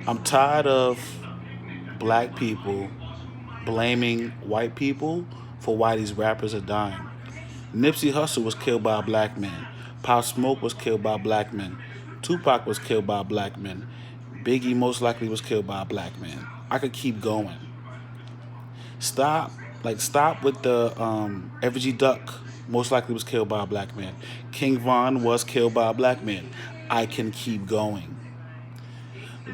I'm tired of black people blaming white people for why these rappers are dying. Nipsey Hussle was killed by a black man. Pop Smoke was killed by black men. Tupac was killed by black men. Biggie most likely was killed by a black man. I could keep going. Stop, stop with the Evergy Duck. Most likely was killed by a black man. King Von was killed by a black man. I can keep going.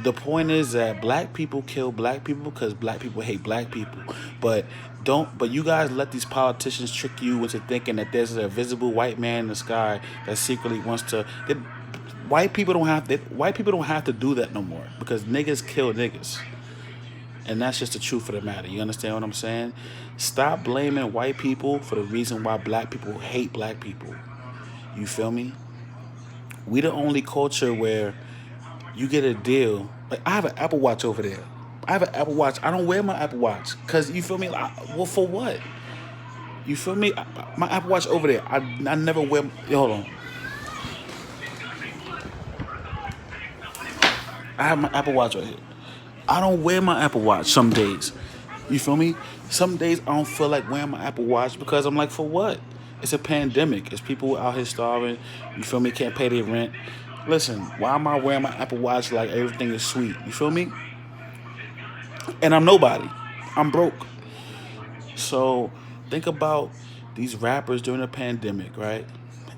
The point is that black people kill black people because black people hate black people. But don't. But you guys let these politicians trick you into thinking that there's a visible white man in the sky that secretly wants to. White people don't have. White people don't have to do that no more because niggas kill niggas. And that's just the truth of the matter. You understand what I'm saying? Stop blaming white people for the reason why black people hate black people. You feel me? We the only culture where you get a deal. Like I have an Apple Watch over there. I have an Apple Watch. I don't wear my Apple Watch because you feel me. Well, for what? You feel me? My Apple Watch over there. I never wear. Hold on. I have my Apple Watch right here. I don't wear my Apple Watch some days. You feel me? Some days I don't feel like wearing my Apple Watch because I'm like, for what? It's a pandemic. It's people out here starving. You feel me? Can't pay their rent. Listen, why am I wearing my Apple Watch like everything is sweet? You feel me? And I'm nobody. I'm broke. So think about these rappers during the pandemic, right?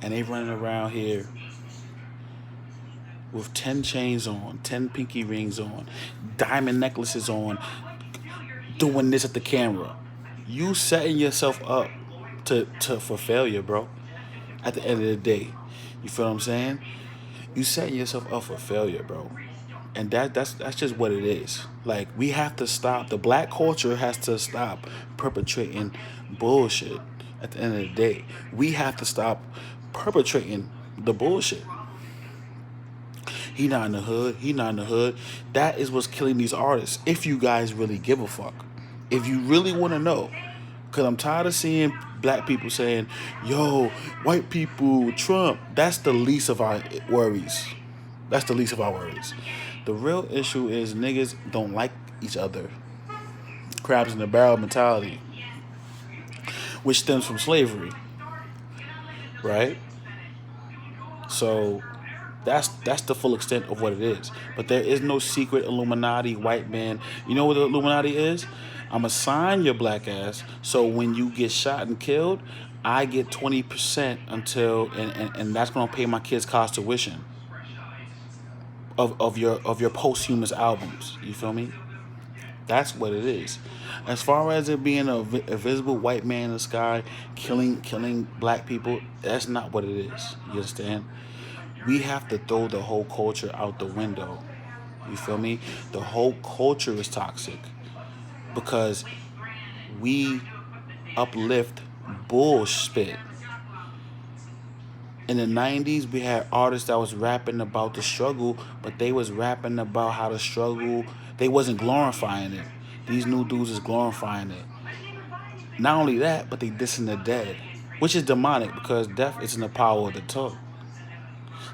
And they running around here with 10 chains on, 10 pinky rings on, diamond necklaces on, doing this at the camera. You setting yourself up to for failure, bro. At the end of the day. You feel what I'm saying? You setting yourself up for failure, bro. And that's just what it is. Like we have to stop. The black culture has to stop perpetrating bullshit. At the end of the day, we have to stop perpetrating the bullshit. He not in the hood. He not in the hood. That is what's killing these artists. If you guys really give a fuck, if you really want to know, because I'm tired of seeing black people saying, "Yo, white people, Trump." That's the least of our worries. That's the least of our worries. The real issue is niggas don't like each other. Crabs in the barrel mentality, which stems from slavery, right? So that's the full extent of what it is. But there is no secret Illuminati white man. You know what the Illuminati is? I'ma sign your black ass so when you get shot and killed, I get 20% until and that's gonna pay my kids' college tuition of your posthumous albums. You feel me? That's what it is. As far as it being a visible white man in the sky killing black people, that's not what it is. You understand? We have to throw the whole culture out the window. You feel me? The whole culture is toxic because we uplift bullshit. In the 90s, we had artists that was rapping about the struggle, but they was rapping about how the struggle, they wasn't glorifying it. These new dudes is glorifying it. Not only that, but they dissing the dead, which is demonic because death is in the power of the tongue.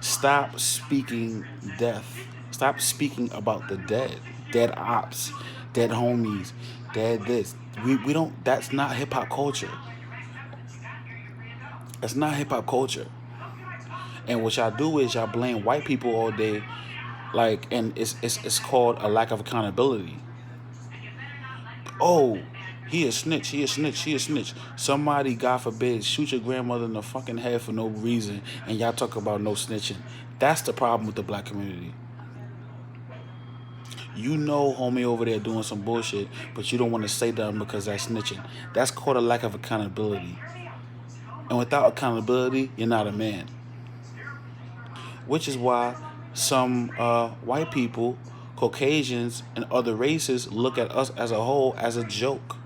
Stop speaking death. Stop speaking about the dead. Dead ops, dead homies, dead this. We don't, that's not hip hop culture. That's not hip hop culture. And what y'all do is y'all blame white people all day, like, and it's called a lack of accountability. Oh, he a snitch, he a snitch, he a snitch. Somebody, God forbid, shoot your grandmother in the fucking head for no reason, and y'all talk about no snitching. That's the problem with the black community. You know homie over there doing some bullshit, but you don't want to say nothing because that's snitching. That's called a lack of accountability. And without accountability, you're not a man. Which is why some white people, Caucasians, and other races look at us as a whole as a joke.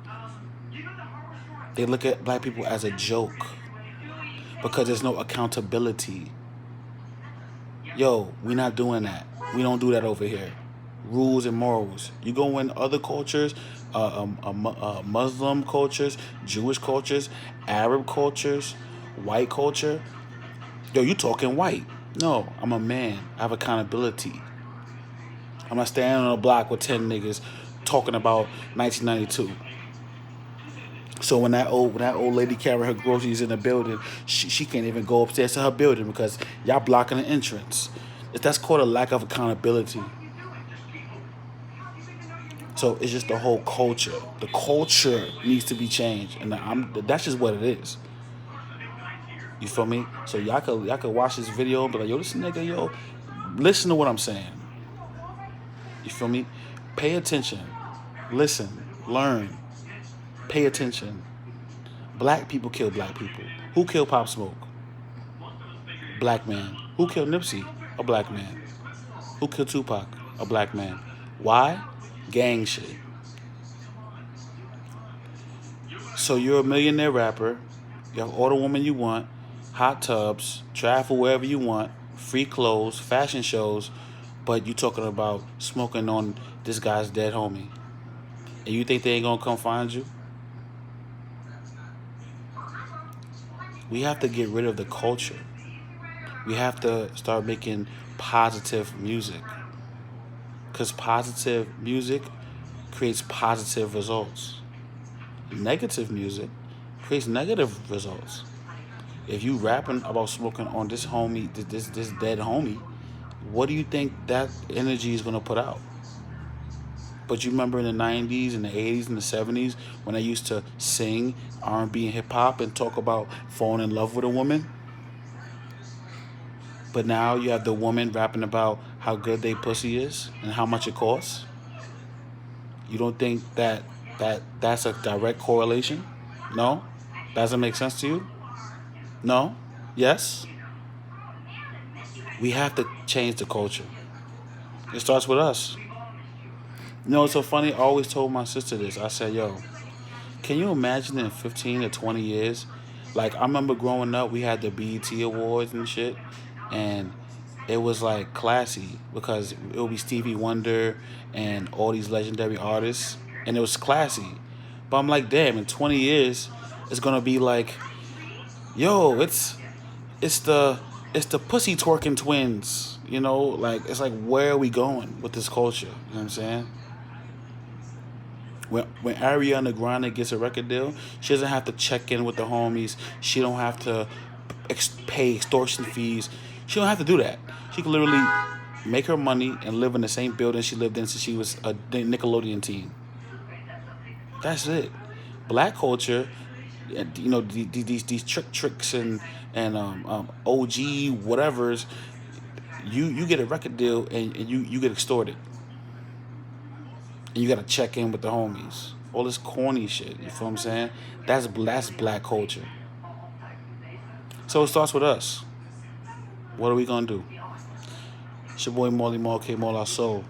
They look at black people as a joke because there's no accountability. Yo, we not doing that. We don't do that over here. Rules and morals. You go in other cultures, Muslim cultures, Jewish cultures, Arab cultures, white culture. Yo, you talking white. No, I'm a man. I have accountability. I'm not standing on a block with 10 niggas talking about 1992. So when that old lady carrying her groceries in the building, she can't even go upstairs to her building because y'all blocking the entrance. That's called a lack of accountability. So it's just the whole culture. The culture needs to be changed, and that's just what it is. You feel me? So y'all could watch this video and be like, yo, this nigga, yo, listen to what I'm saying. You feel me? Pay attention. Listen. Learn. Pay attention. Black people kill black people. Who killed Pop Smoke? Black man. Who killed Nipsey? A black man. Who killed Tupac? A black man. Why? Gang shit. So you're a millionaire rapper. You have all the women you want, hot tubs, travel wherever you want, free clothes, fashion shows, but you talking about smoking on this guy's dead homie. And you think they ain't gonna come find you? We have to get rid of the culture. We have to start making positive music. Because positive music creates positive results. Negative music creates negative results. If you rapping about smoking on this homie, this dead homie, what do you think that energy is gonna put out? But you remember in the 90s and the 80s and the 70s when they used to sing R&B and hip hop and talk about falling in love with a woman? But now you have the woman rapping about how good they pussy is and how much it costs. You don't think that's a direct correlation? No? Doesn't make sense to you? No? Yes? We have to change the culture. It starts with us. You know, it's so funny. I always told my sister this. I said, yo, can you imagine in 15 to 20 years? Like, I remember growing up, we had the BET Awards and shit. And it was like classy because it would be Stevie Wonder and all these legendary artists. And it was classy. But I'm like, damn, in 20 years, it's going to be like, yo, it's the pussy twerking twins. You know, like, it's like, where are we going with this culture? You know what I'm saying? When Ariana Grande gets a record deal, she doesn't have to check in with the homies. She don't have to pay extortion fees. She don't have to do that. She can literally make her money and live in the same building she lived in since she was a Nickelodeon teen. That's it. Black culture, you know, these tricks and OG whatever's. You get a record deal and you get extorted. And you gotta check in with the homies. All this corny shit. You feel what I'm saying? That's black culture. So it starts with us. What are we gonna do? It's your boy Mo3, K Mola Soul.